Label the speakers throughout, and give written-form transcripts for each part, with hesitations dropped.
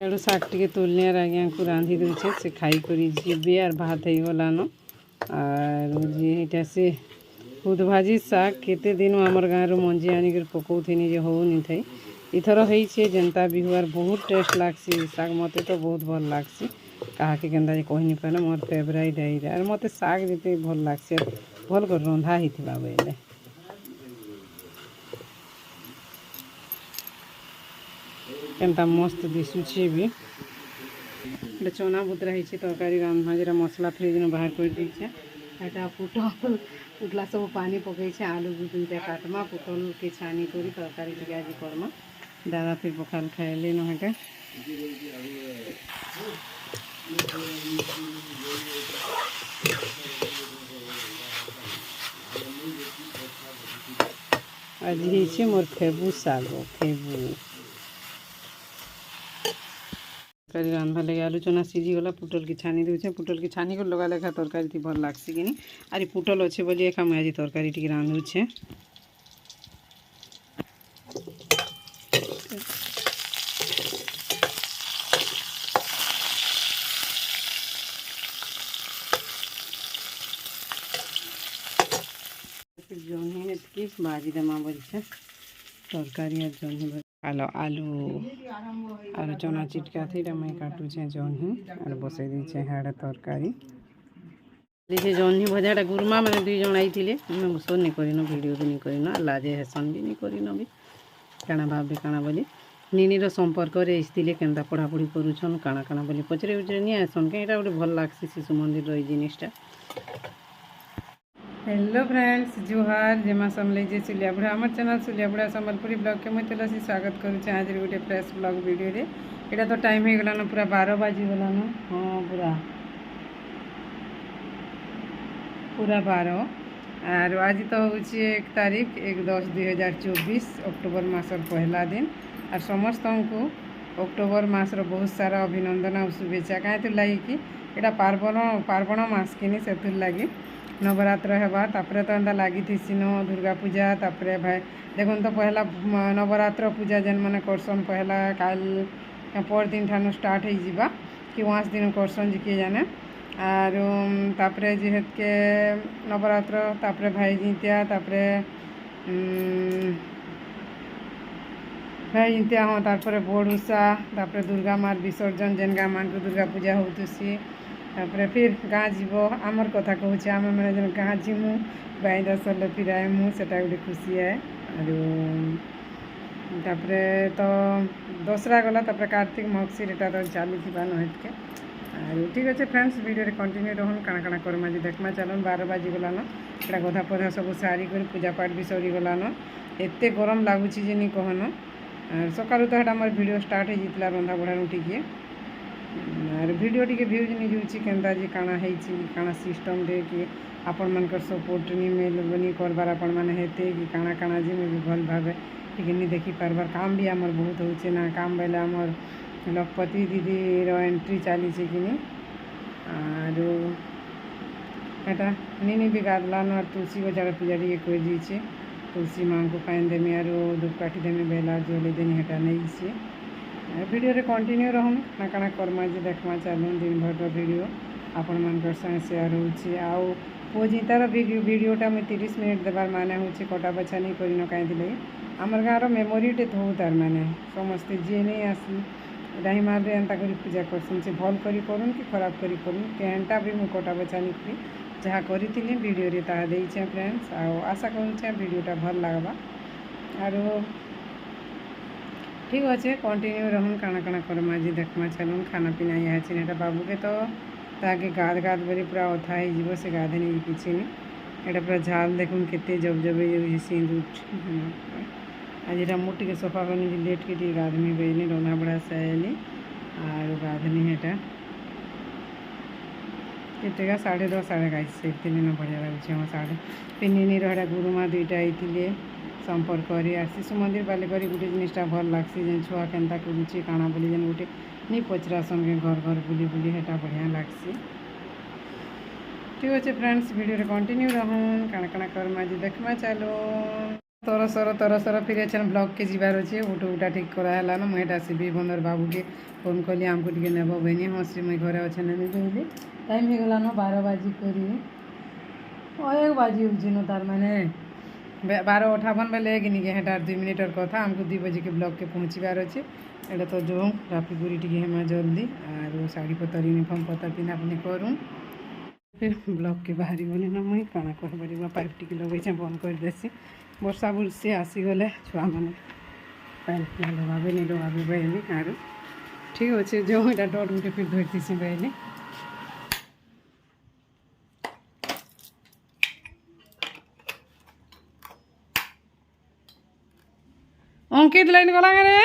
Speaker 1: Edu saag टे तुलने आज्ञा को रांधि दूचे से खाई कर जीवे आर भात हो गलान आर ये से खुद भाजी शाग केते दिन आमर गाँव मंजी आनिक पकाउनी जे होनी थी इथर होइछे जेनता भी हुआर बहुत टेस्ट लागसी शाग मते तो बहुत भल लागसी कहा के केनता कहनी पारे मोर फेवरेट है आर मते शाग जीते भल लागसी भल कर रंधा होता बोले केनता मस्त दिशुचे भी चना बुतरा होती तरकारी रांधमा जरा मसला फ्रिज में बाहर कर दीचे एटा पुटल उठला सब पानी पकई आलू दुटा काटमा पुटल के छानी करी तरकारी टे आज करमा दादा फिर पखाल खाइले नहटा आज ही मोर फेबू शाग फेबू तरकारी रांधवा लगे आलू चना सीझी गला पुटल की छानी दूचे पुटल की छानी को लगा लेखा तरकारी थी भल लागसी कि आर पुटल अच्छे बोली एका मुझे आज तरकारी टी रांधुचे जह्नी की भाजी देमा बोलছে तरकारी और जह्नी आलो आलू आलू चना चिटका थी मैं काटुचे जह्नी और बसई दीचे हाड़ तरकारी जह्नी भजाटा गुरुमा मैंने दुई जन आई सो नहीं करन भिडियो भी नहीं करन लाजे हेसन भी नहीं करन भी काଣା भावे काଣା बोली निनीर संपर्क आसते केन्ता पढ़ापढ़ी करुछन काଣା काଣା बोली पचरे उचरे नहीं आसन कहीं गोटे भल लागसी शिशु मंदिर रही जिनिसटा। हेलो फ्रेंड्स जुहार जेमा समले जे सुलिया बुढ़ा आम चैनल सुलिया बुढ़ा सम्बलपुरी ब्लॉग के मुझे तुलसी स्वागत करुचे आज गोटे फ्रेश ब्लॉग वीडियो रे एटा तो टाइम हो गलान पूरा 12 बाजी गलान हाँ पूरा 12 और आज तो हूँ 1 तारीख 1/10/2024 अक्टोबर मासर पहला दिन और समस्त को अक्टोबर मासर बहुत सारा अभिनंदन और शुभेच्छा कहीं लगी कि यहाँ पार्वण मास कि से लगी नवरात्र हेबा तापरे तो एंता लगी थीन दुर्गा पूजा तापरे भाई देखुन तो पहला नवरात्र पूजा जेन मैंने करसन पहला काल पर दिन ठानु स्टार्ट हो जावा कि 5 दिन करसन जी किए जाने आर तापरे जेहेत के नवरात्र तापरे भाई जितिया तापरे भाई जितिया हाँ तापरे बोड़ूसा तापरे दुर्गा मार विसर्जन जेन गाँ मान दुर्गा पूजा होतुसी तापरे फिर गाँ जीव आमर कथा कहूँ आम मैंने जो गाँ जीमु बाई दसल फिर आयमु से गोटे खुशी है तापरे तो दसरा गला तापरे कार्तिक मगशिर एटा तो चालू थी नहेत के और ठीक अच्छे फ्रेंड्स वीडियो कंटिन्यू रहन काଣା काଣା करमा जी देखमा चलन 12 बाजी गलान एटा गधा पधा सब सारी कर पूजा पाठ भी सरी गलान एते गरम लगुच जे नहीं कहन सकालू तो मोर वीडियो स्टार्ट हो जाता रंधा बढ़ा टिके और वीडियो टी भ्यूज नहीं जाऊँगी केन्ता जी काଣା काଣା सिस्टम रे कि आपण मानकर सपोर्ट नहीं मिल करबार आपण मैंने हेते कि काଣା काଣା जी मैं भी भल भावे ठीक नहीं देखी पार्बार काम भी आमर बहुत होचे ना काम बेले आमर लखपति दीदी एंट्री चली कि और एटा नहीं भी गादलान और तुलसी बजार पूजा टी कर दीचे तुलसी माँ को पानी देमी और धूपकाठी देमी बेला जले देनी हेटा नहीं से वीडियो रे कंटिन्यू रहूँ ना काଣା करमा जे देखमा चलूँ दिन भर वीडियो आपण मान संगे शेयर होची आउ पो जीतार वीडियोटा मुझे 30 मिनिट देवार माने होची कटा बछा नहीं करिन कहीं आमर गाँव मेमोरीटे हो तार माने समस्ते जी नहीं आसी डाही मारे एंता कर पूजा करसन से भल करी करूँ कि खराब करी करूँ केनटा भी मुझे कटा बछा नहीं करी जहाँ करी वीडियो रे ताहा देइछे फ्रेंड्स आउ आशा करूँ वीडियोटा भल लगवा और ठीक अच्छे कंटिन्यू रहूँ काଣା काଣା करमा जी देखमा चलूँ खाना पीना यहाँ छे बाबू के तो ताके गाद गाद बरी पूरा अथा हो से गाधे नहीं किसी नहीं एटा पूरा झाल देखूँ केते जब जब सिंदूर आज यहाँ मुझे सफा करनी लेट के गाधनी बेनी रंधा बड़ा से आएली और गाधनी हेटा केतेगा 10:30 11 से बढ़िया लगुच हाँ 10:30 पिनी रहा गुरुमा दुईटा आईते संपर्क करी आ शिशु मंदिर बाले करी गोटे जिनिसटा भल लागसी जे छुआ केन्ता करुचे काଣା बोली जेन गोटे नहीं पचरासन के घर घर बुली बुली हेटा बढ़िया लागसी। ठीक अच्छे फ्रेंड्स वीडियो रे कंटिन्यू रहूँ काଣା काଣା करमा जी देखमा चलो। ତର ଫିରି ଅଛନ୍ ବ୍ଲକ୍କେ ଯିବାର ଅଛେ ଉଠୁ ଉଠା ଠିକ୍ କରାହେଲାନ ମୁଇଁ ଏଇଟା ଶିବି ବନ୍ଦର ବାବୁକେ ଫୋନ୍ କଲି ଆମକୁ ଟିକେ ନେବ ବଇନି ହଁ ଶ୍ରୀ ମୁଇଁ ଘରେ ଅଛେ ନେମି କହିଲି ଟାଇମ୍ ହେଇଗଲାନ 12 ବାଜି କରି 1 ବାଜି ହଉଛିନ ତାର୍ ମାନେ 12:58 ବେଲେ କିନିକେ ହେଟା 2 ମିନିଟର କଥା ଆମକୁ 2 ବजेके ब्लॉक के पहुँचबार अच्छे एटा तो जो राफीपुरी टी हेमा जल्दी आरो साड़ी पतर यूनिफॉर्म पतर पिन्हा पुनी करूँ फिर ब्लॉक के बाहरी गली ना मुई काଣା कहबार पाइप टी लगे बंद कर देसी वर्षा बुर्षी आसीगले छुआ मैंने पाइप लगाबे नहीं लगाबे बहली आरो ठीक अच्छे जो यहाँ डट गुटे फिर धरतीसी बहली अंकित लाइन गला रे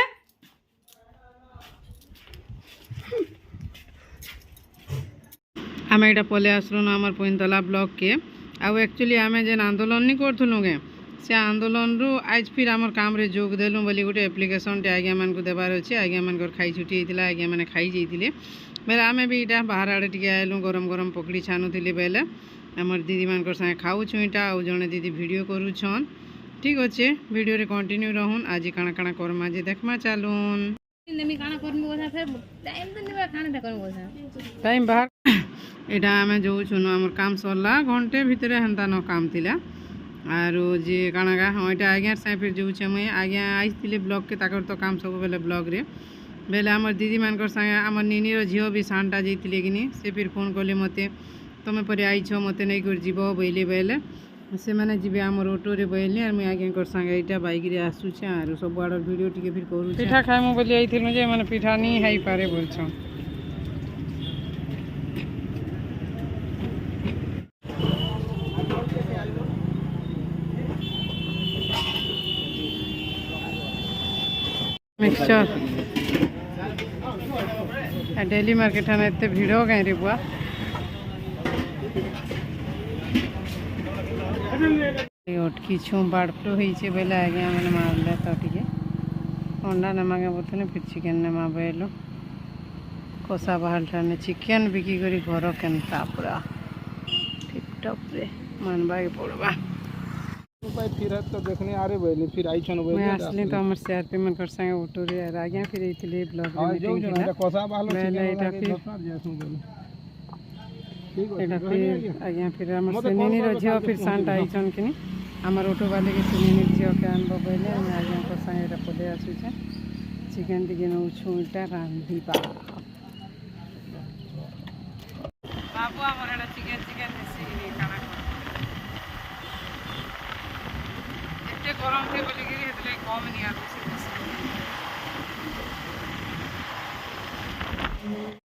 Speaker 1: आम यहाँ पलि आसलु आमर पैंतला ब्लॉक के आउ एक्चुअली आम जेन आंदोलन नहीं करूँ गे से आंदोलन रु आज फिर आमर काम रे जोग देलु बोली गोटे एप्लिकेशन टे आज्ञा मान को देवार अच्छे आज्ञा मान खाई छुट्टी होता आज्ञा मैंने खाई जाइए बेले आम भी यहाँ बाहर आड़े टे आलु गरम गरम पकड़ी छानुली बेले आमर दीदी मान सागे खाऊँ यहाँ आउ जड़े दीदी वीडियो करुछन ठीक अच्छे वीडियो रे कंटिन्यू रहून आज काଣା काଣା करमा जे देखमा चालून टाइम बाहर एटा आमे जो छुनो हमर काम सरला घंटे भितरे हंता न काम थिला आरो जे काଣା गा हाँ एटा आज्ञा साइ फिर जो छे मैं आज्ञा आइथिले ब्लॉक के ताकर तो काम सब बेले ब्लॉक रे बेले हमर दीदी मानकर संगे हमर निनी रो झियो भी सांटा जइतिले किनी से फिर फोन करले मते तमे परे आइछ मते नै कर जीवो बोइले बेले से मैंने जी आमर ऑटो रे बहली और मुझे आज्ञा संगे यहाँ बैक रे आसुचे आर सब आड़ वीडियो टी फिर करूँ पिठा खाइमु बोली आइथिलु जे माने पिठा नहीं हाई पारे बोलछन मिक्सचर डेली मार्केट हाँ एत भिड़ कहीं रे बुआ अटकी छू बर्ड फ्लू होइछे बेले आज्ञा मैंने मारले तो टे अंडा नमागे बोलते फिर चिकेन नमा बेलु कषा बाहर ने चिकेन बिकी करी घर केनता पूरा टिपटप रे मानबा के पड़वा
Speaker 2: फिर तो देखने आ रे बैली फिर आई छन
Speaker 1: मैं असली तो हमर सीआरपी मन कर संगे ऑटो रे आज्ञा फिर इतले ब्लॉग में मीटिंग
Speaker 2: था कषा बाहर
Speaker 1: बेले एटा फिर एटा फिर आज्ञा फिर हमर सेनिनी रो झियो फिर सांट आई छन किनी आमर ऑटो वाले के सेनिनी झियो के आनबो बेले मैं आज्ञा को संगे एटा पले आसु छे चिकेन टिके नउ छुटा रांधी पा बाबू हमर एटा चिकेन देसी नि खाना एते गरम थे बोली गिरी हेतले कम नि आ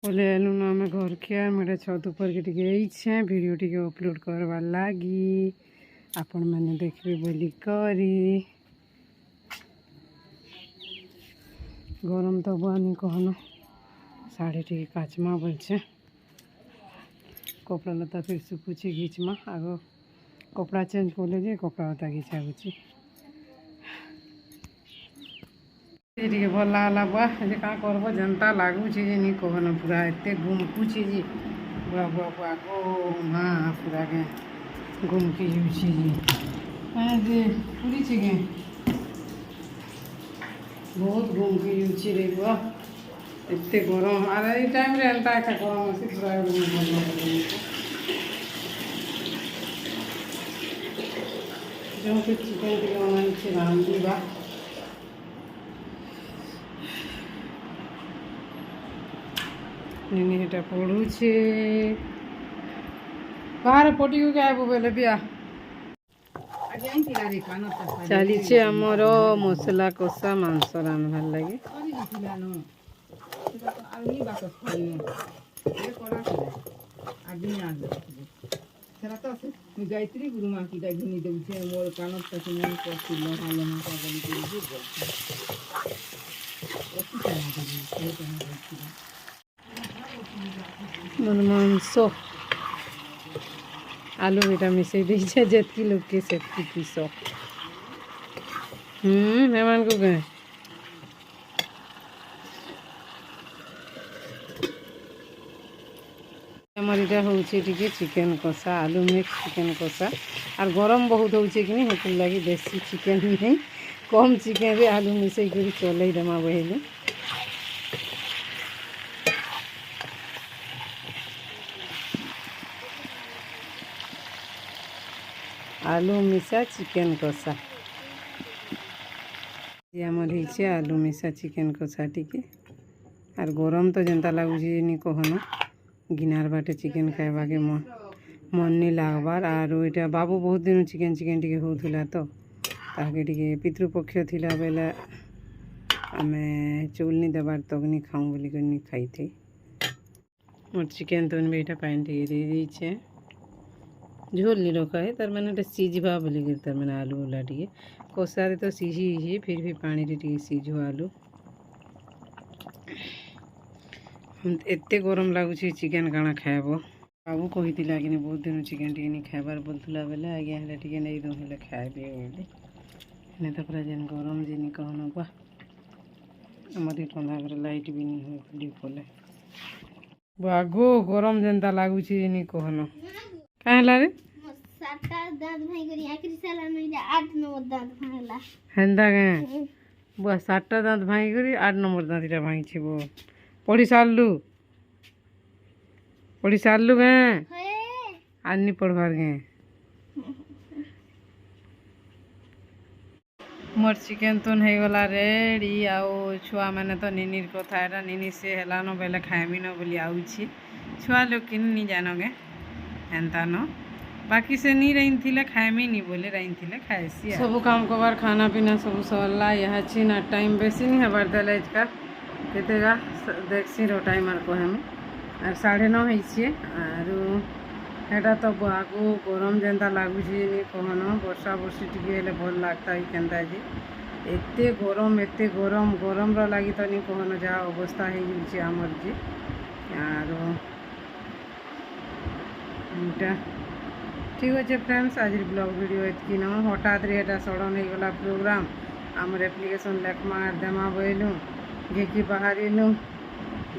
Speaker 1: बोले एलु ना मैं घर के मेरे छत ऊपर के टिके छे वीडियो टिके अपलोड करवा लागी आपण मैंने देखबे बोली करी गरम तो बानी कहनो साड़ी टिके काचमा बोलछे कपड़ा लता फिर सुकुची घिचमा आगो कपड़ा चेंज करले जे कपड़ा लता घिचा गुची टे भल लगला बुआ जे का करब जनता लगुचे जे नहीं कहन पूरा एत गुमकुचे जे बुआ बुआ बुआ गो हाँ पूरा के गुमकी जुची जी जे पूरी गे बहुत गुमकी जुची रे बुआ एत गरम आर ये टाइम रे एंता एका गरम अच्छे पूरा जो फिर चिकेन टे बनाई रांधिबा निनी हेटा पड़ुछे बाहर पटी को आबू बेले बिया चलीचे आमर मसला कषा मांस रांधबार लगे
Speaker 3: गायत्री गुरुमा की घिनी देउछे मोर कानत तक मन करती लहाले माता बलि के जो
Speaker 1: मन मांस आलू बेटा मिसई दीजिए जितकी लोग के सेफ्टी पीस मेहमान को गए आमर इटा हूँ चिकेन कषा आलू मिक्स चिकेन कषा और गरम बहुत हो कि लगी देसी चिकेन नहीं कम चिकेन रे आलू मिसई कर चल देमा बहले आलू मिसा चिकेन कषा आमर हो आलू मिसा चिकेन कषा टिके और गरम तो जनता लगुच नी कहन गिनार बाटे चिकेन खाइबा के मन नहीं लगबार और इटा बाबू बहुत दिन चिकेन चिकेन टिके होता तो ताके टिके पितृपक्ष थिला बेला आमे चौलनी देवार तक खाऊँ बोलिक खाई थे मोर चिकेन तो भी पानी टिके दे दीचे झोल नहीं रखा है तार मैंने सीझा बोलिक तार मैंने आलू वाला टिके कषारे तो सीझी फिर भी पानी टिके सीझो आलू एत गरम लगुच चिकेन काଣା खाइब बाबू कही कि बहुत दिन चिकेन टी नहीं खाइबार बोलूला बेले आज्ञा हेल्ले टी नहीं दूँ हेल्ले खाइबे बोले हेने तो पूरा जेन गरम जे नहीं कहन बा आमर ठंडा कर लाइट भी नहीं हुए खुली खोले बागो गरम जेनता लगुच नहीं कहन क्या रे हेन्ता क्या बुआ 7टा दाँत भाई कर 8 नंबर दाँत इटा भाई बो पढ़ी सारलु गए आज नहीं पढ़वार गए मोर चिकेन तो नहीं गला रेडी आओ छुआ मैंने तो निनीर कथा एटा निनी से हेलानो बेले खाइमी न बोली आउछि छुआ लोग कि नहीं जानोगे एंता न बाकी से नहीं रही थिले खाइमी नहीं बोले रही थिले खाएसी सब काम कबार खाना पीना सब सरला यहाँ छी ना टाइम बेसी नहीं हबार देले इसका केतेगा देखसी रो टाइम आर कहे में और 9:30 और एटा तो आगो गरम जेनता लगुच नहीं कहन वर्षा वर्षी टिके हेले भल लगता है केनता जी एते गरम गरम रो लगी तो नहीं कहन जहाँ अवस्था हो आमर जी और ठीक अच्छे फ्रेंड्स आज ब्लॉग वीडियो एतकी न हठात एटा सडन हो गला प्रोग्राम आमर एप्लिकेशन लेखमा देमा बोलूँ गे कि बाहर लूँ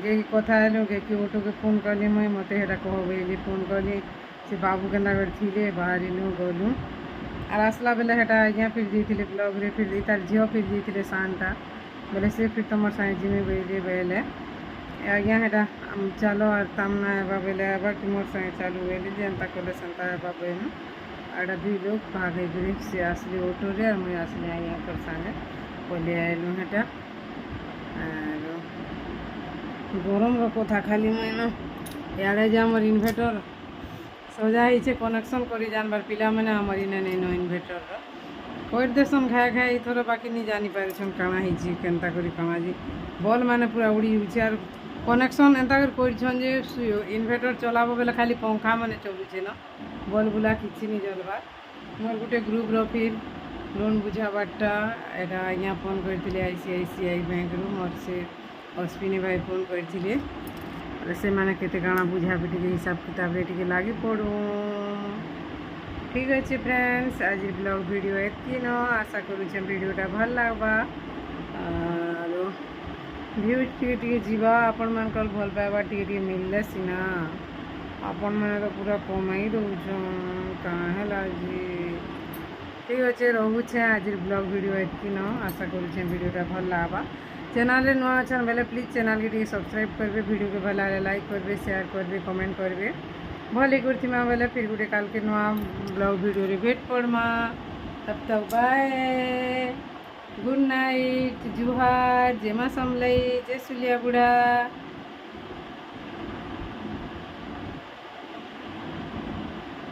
Speaker 1: गे कि कथा हेलूँ गे कि ऑटो के फोन कली मुई मत कह बोली फोन कली से बाबू के थे बाहर लूँ गलूँ और आसला बेले हेटा आज्ञा फिर जाइए ब्लॉग रे फिर तार झील फिर जाइए सानटा बोले से फिर तुम साए जिमी बोली बोले आज्ञा हेटा चलो और तमना एबा बोले एबा कि मोर संगे चालू बोली जेनता कले सेंता एबा बोलूँ आड़ा 2 लोग भागे गए से आसली ऑटो रे मुई आसली आज्ञा पर संगे बोले आलूँ हेटा गरम कथा खाली मुई न इे आमर इनभेटर सजा ही कनेक्शन कर जानबार पिला मैंने आमर इने नहीं न इनभेटर कर देसन खाए खाए थोड़ा बाकी नहीं जानी पारिछन काଣା ही केनता करी काଣା जी बल माने पूरा उड़ी उचे और कनेक्शन एंता कर इनभेटर चलाबो बेले खाली पंखा माने चलुचे न बल बुला किछि नहीं जलबार मोर गोटे ग्रुप रो फिर लोन बुझाबारटा एटा यहाँ फोन करथिले ICICI बैंक रू मोर से अश्विनी भाई फोन करथिले से माने केते काଣା बुझाबे टिके हिसाब किताब रे टिके लागी पड़ू ठीक अच्छे फ्रेंड्स आज ब्लॉग वीडियो एतकी न आशा करुचे वीडियोटा भल लगबा और भ्यूज टिके जीवा आपण मानकर भल पाइबा टिके मिलले सिना आपण मैंने तो पूरा कमाई दौछन कहाँ है जी ठीक अच्छे रोचे आज ब्लॉग वीडियो एतकी न आशा करुचे वीडियोटा भल लगबा चैनल रे नुआ अछन बेले प्लीज चैनल के सब्सक्राइब करबे वीडियो के भला लाइक करबे शेयर करबे कमेंट करबे भले करथिमा बेले फिर गोटे काल के नुआ ब्लॉग वीडियो रे भेट पड़मा तब तक बाय गुड नाइट जुहार जेमा समलाई जय सुलिया बुढ़ा।